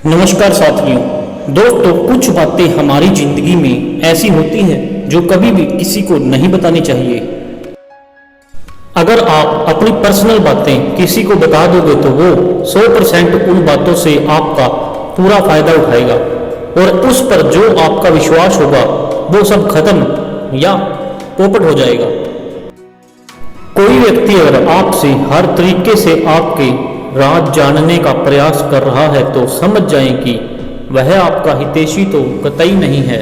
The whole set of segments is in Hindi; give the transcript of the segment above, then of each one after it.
नमस्कार साथियों। दोस्तों, कुछ बातें हमारी जिंदगी में ऐसी होती हैं जो कभी भी किसी को नहीं बतानी चाहिए। अगर आप अपनी पर्सनल बातें किसी को बता दोगे तो वो 100% उन बातों से आपका पूरा फायदा उठाएगा और उस पर जो आपका विश्वास होगा वो सब खत्म या पोपट हो जाएगा। कोई व्यक्ति अगर आपसे हर तरीके से आपके राज जानने का प्रयास कर रहा है तो समझ जाएं कि वह आपका हितैषी तो कतई नहीं है।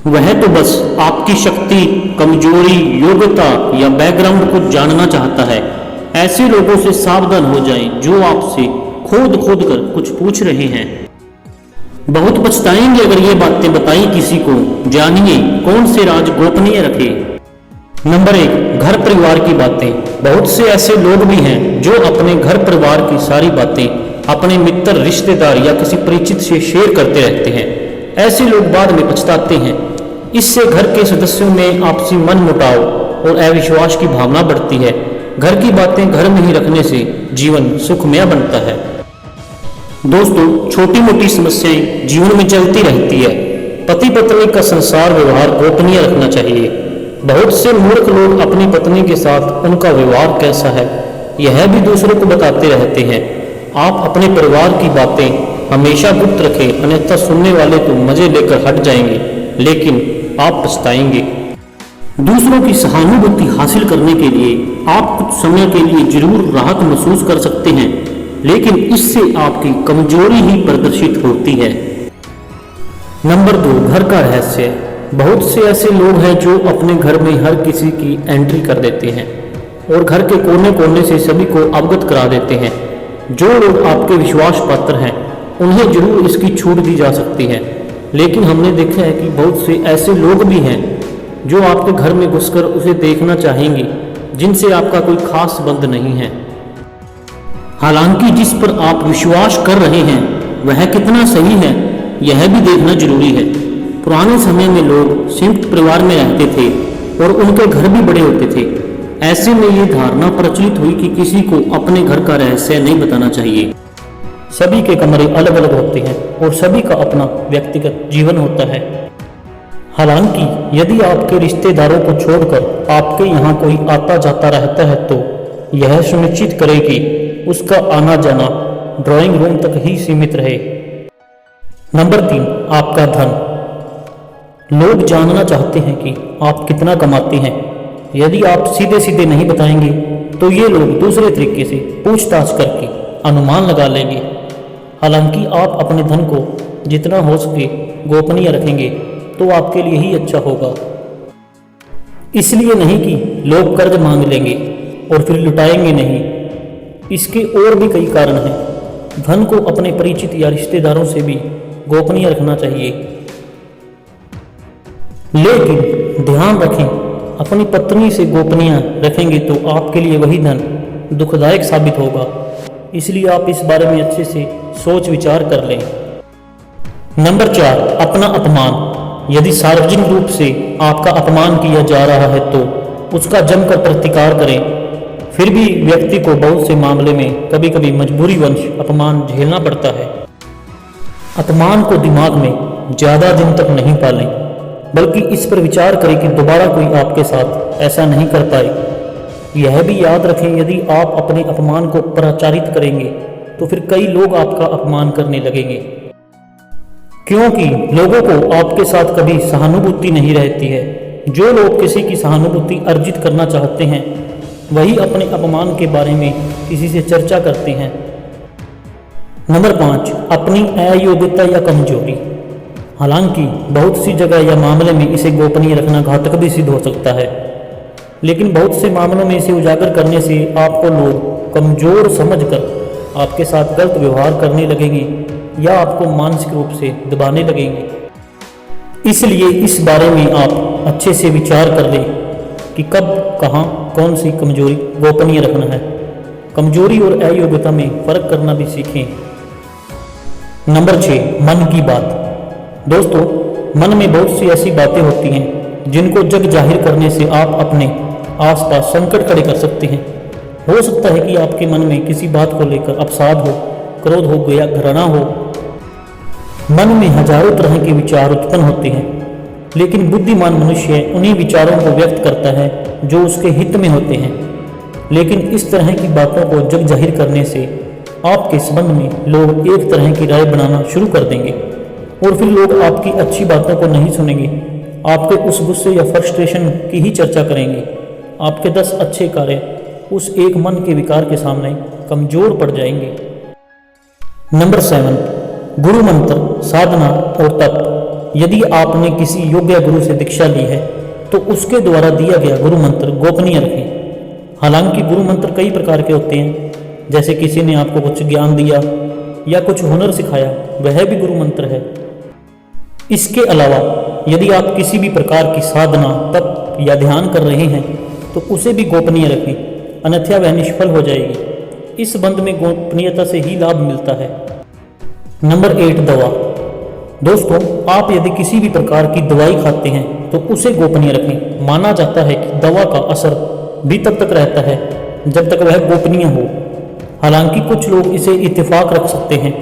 वह तो बस आपकी शक्ति, कमजोरी, योग्यता या बैकग्राउंड को जानना चाहता है। ऐसे लोगों से सावधान हो जाएं जो आपसे खोद खोद कर कुछ पूछ रहे हैं। बहुत पछताएंगे अगर ये बातें बताई किसी को। जानिए कौन से राज गोपनीय रखे। नंबर 1, घर परिवार की बातें। बहुत से ऐसे लोग भी हैं जो अपने घर परिवार की सारी बातें अपने मित्र, रिश्तेदार या किसी परिचित से शेयर करते रहते हैं। ऐसे लोग बाद में पछताते हैं। इससे घर के सदस्यों में आपसी मनमुटाव और अविश्वास की भावना बढ़ती है। घर की बातें घर में ही रखने से जीवन सुखमय बनता है। दोस्तों, छोटी मोटी समस्याएं जीवन में चलती रहती है। पति पत्नी का संसार व्यवहार गोपनीय रखना चाहिए। बहुत से मूर्ख लोग अपनी पत्नी के साथ उनका व्यवहार कैसा है यह भी दूसरों को बताते रहते हैं। आप अपने परिवार की बातें हमेशा गुप्त रखें, अन्यथा सुनने वाले तो मजे लेकर हट जाएंगे लेकिन आप पछताएंगे। दूसरों की सहानुभूति हासिल करने के लिए आप कुछ समय के लिए जरूर राहत महसूस कर सकते हैं, लेकिन इससे आपकी कमजोरी ही प्रदर्शित होती है। नंबर 2, घर का रहस्य। बहुत से ऐसे लोग हैं जो अपने घर में हर किसी की एंट्री कर देते हैं और घर के कोने कोने से सभी को अवगत करा देते हैं। जो लोग आपके विश्वास पात्र हैं उन्हें जरूर इसकी छूट दी जा सकती है, लेकिन हमने देखा है कि बहुत से ऐसे लोग भी हैं जो आपके घर में घुसकर उसे देखना चाहेंगे जिनसे आपका कोई खास संबंध नहीं है। हालांकि जिस पर आप विश्वास कर रहे हैं वह कितना सही है यह भी देखना जरूरी है। पुराने समय में लोग संयुक्त परिवार में रहते थे और उनके घर भी बड़े होते थे। ऐसे में ये धारणा प्रचलित हुई कि किसी को अपने घर का रहस्य नहीं बताना चाहिए। सभी के कमरे अलग अलग होते हैं और सभी का अपना व्यक्तिगत जीवन होता है। हालांकि यदि आपके रिश्तेदारों को छोड़कर आपके यहाँ कोई आता जाता रहता है तो यह सुनिश्चित करें कि उसका आना जाना ड्राइंग रूम तक ही सीमित रहे। नंबर 3, आपका धन। लोग जानना चाहते हैं कि आप कितना कमाते हैं। यदि आप सीधे सीधे नहीं बताएंगे तो ये लोग दूसरे तरीके से पूछताछ करके अनुमान लगा लेंगे। हालांकि आप अपने धन को जितना हो सके गोपनीय रखेंगे तो आपके लिए ही अच्छा होगा। इसलिए नहीं कि लोग कर्ज मांग लेंगे और फिर लुटाएंगे नहीं। इसके और भी कई कारण हैं। धन को अपने परिचित या रिश्तेदारों से भी गोपनीय रखना चाहिए, लेकिन ध्यान रखें अपनी पत्नी से गोपनीय रखेंगे तो आपके लिए वही धन दुखदायक साबित होगा। इसलिए आप इस बारे में अच्छे से सोच विचार कर लें। नंबर 4, अपना अपमान। यदि सार्वजनिक रूप से आपका अपमान किया जा रहा है तो उसका जमकर प्रतिकार करें। फिर भी व्यक्ति को बहुत से मामले में कभी कभी मजबूरीवश अपमान झेलना पड़ता है। अपमान को दिमाग में ज़्यादा दिन तक नहीं पालें, बल्कि इस पर विचार करें कि दोबारा कोई आपके साथ ऐसा नहीं कर पाए। यह भी याद रखें यदि आप अपने अपमान को प्रचारित करेंगे तो फिर कई लोग आपका अपमान करने लगेंगे, क्योंकि लोगों को आपके साथ कभी सहानुभूति नहीं रहती है। जो लोग किसी की सहानुभूति अर्जित करना चाहते हैं वही अपने अपमान के बारे में किसी से चर्चा करते हैं। नंबर 5, अपनी अयोग्यता या कमजोरी। हालांकि बहुत सी जगह या मामले में इसे गोपनीय रखना घातक भी सिद्ध हो सकता है, लेकिन बहुत से मामलों में इसे उजागर करने से आपको लोग कमजोर समझकर आपके साथ गलत व्यवहार करने लगेंगे या आपको मानसिक रूप से दबाने लगेंगे। इसलिए इस बारे में आप अच्छे से विचार कर लें कि कब, कहाँ, कौन सी कमजोरी गोपनीय रखना है। कमजोरी और अयोग्यता में फर्क करना भी सीखें। नंबर 6, मन की बात। दोस्तों, मन में बहुत सी ऐसी बातें होती हैं जिनको जग जाहिर करने से आप अपने आसपास संकट खड़े कर सकते हैं। हो सकता है कि आपके मन में किसी बात को लेकर अवसाद हो, क्रोध हो या घृणा हो मन में हजारों तरह के विचार उत्पन्न होते हैं, लेकिन बुद्धिमान मनुष्य उन्हीं विचारों को व्यक्त करता है जो उसके हित में होते हैं। लेकिन इस तरह की बातों को जग जाहिर करने से आपके संबंध में लोग एक तरह की राय बनाना शुरू कर देंगे और फिर लोग आपकी अच्छी बातों को नहीं सुनेंगे, आपके उस गुस्से या फ्रस्ट्रेशन की ही चर्चा करेंगे। आपके 10 अच्छे कार्य उस एक मन के विकार के सामने कमजोर पड़ जाएंगे। नंबर 7, गुरु मंत्र, साधना और तप। यदि आपने किसी योग्य गुरु से दीक्षा ली है तो उसके द्वारा दिया गया गुरु मंत्र गोपनीय रखें। हालांकि गुरु मंत्र कई प्रकार के होते हैं, जैसे किसी ने आपको कुछ ज्ञान दिया या कुछ हुनर सिखाया, वह भी गुरु मंत्र है। इसके अलावा यदि आप किसी भी प्रकार की साधना, तप या ध्यान कर रहे हैं तो उसे भी गोपनीय रखें, अन्यथा वह निष्फल हो जाएगी। इस बंध में गोपनीयता से ही लाभ मिलता है। नंबर 8, दवा। दोस्तों, आप यदि किसी भी प्रकार की दवाई खाते हैं तो उसे गोपनीय रखें। माना जाता है कि दवा का असर भी तब तक रहता है जब तक वह गोपनीय हो। हालांकि कुछ लोग इसे इत्तेफाक रख सकते हैं,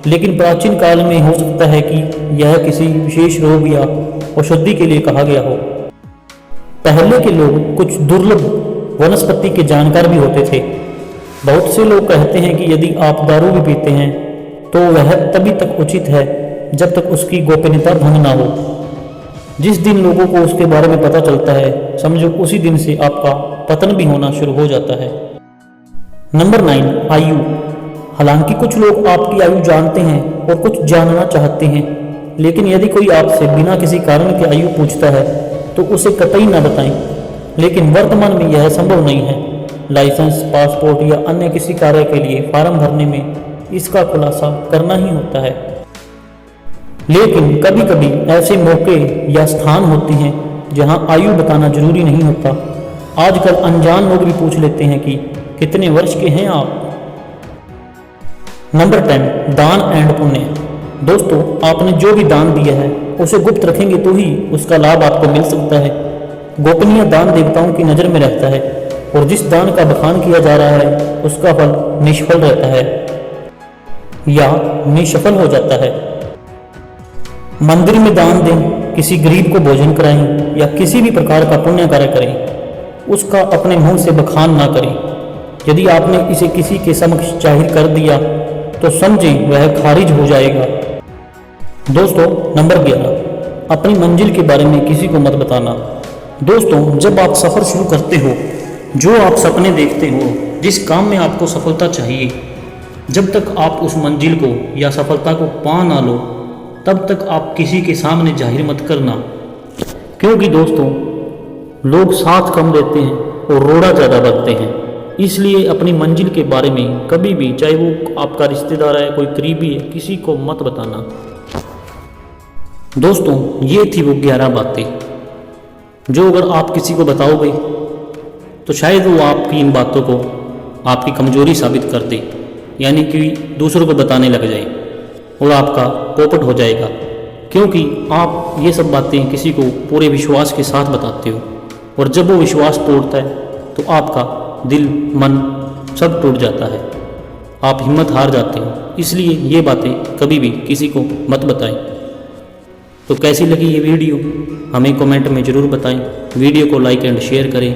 लेकिन प्राचीन काल में हो सकता है कि यह किसी विशेष रोग या औषधि के लिए कहा गया हो। पहले के लोग कुछ दुर्लभ वनस्पति के जानकार भी होते थे। बहुत से लोग कहते हैं कि यदि आप दारू भी पीते हैं तो वह तभी तक उचित है जब तक उसकी गोपनीयता भंग ना हो। जिस दिन लोगों को उसके बारे में पता चलता है, समझो उसी दिन से आपका पतन भी होना शुरू हो जाता है। नंबर 9, आयु। हालांकि कुछ लोग आपकी आयु जानते हैं और कुछ जानना चाहते हैं, लेकिन यदि कोई आपसे बिना किसी कारण की आयु पूछता है तो उसे कतई ना बताएं। लेकिन वर्तमान में यह संभव नहीं है। लाइसेंस, पासपोर्ट या अन्य किसी कार्य के लिए फॉर्म भरने में इसका खुलासा करना ही होता है। लेकिन कभी कभी ऐसे मौके या स्थान होते हैं जहां आयु बताना जरूरी नहीं होता। आजकल अनजान लोग भी पूछ लेते हैं कि कितने वर्ष के हैं आप। नंबर 10, दान एंड पुण्य। दोस्तों, आपने जो भी दान दिया है उसे गुप्त रखेंगे तो ही उसका लाभ आपको मिल सकता है। गोपनीय दान देवताओं की नज़र में रहता है और जिस दान का बखान किया जा रहा है उसका फल निष्फल रहता है या निष्फल हो जाता है। मंदिर में दान दें, किसी गरीब को भोजन कराएं या किसी भी प्रकार का पुण्य कार्य करें, उसका अपने मुंह से बखान ना करें। यदि आपने इसे किसी के समक्ष जाहिर कर दिया तो समझें वह खारिज हो जाएगा। दोस्तों, नंबर 11, अपनी मंजिल के बारे में किसी को मत बताना। दोस्तों, जब आप सफ़र शुरू करते हो, जो आप सपने देखते हो, जिस काम में आपको सफलता चाहिए, जब तक आप उस मंजिल को या सफलता को पा ना लो तब तक आप किसी के सामने जाहिर मत करना। क्योंकि दोस्तों, लोग साथ कम देते हैं और रोड़ा ज़्यादा बकते हैं। इसलिए अपनी मंजिल के बारे में कभी भी, चाहे वो आपका रिश्तेदार है, कोई करीबी है, किसी को मत बताना। दोस्तों, ये थी वो 11 बातें जो अगर आप किसी को बताओगे तो शायद वो आपकी इन बातों को आपकी कमजोरी साबित कर दे, यानी कि दूसरों को बताने लग जाए और आपका पोपट हो जाएगा। क्योंकि आप ये सब बातें किसी को पूरे विश्वास के साथ बताते हो और जब वो विश्वास तोड़ता है तो आपका दिल, मन सब टूट जाता है, आप हिम्मत हार जाते हो। इसलिए ये बातें कभी भी किसी को मत बताएं। तो कैसी लगी ये वीडियो हमें कमेंट में ज़रूर बताएं। वीडियो को लाइक एंड शेयर करें।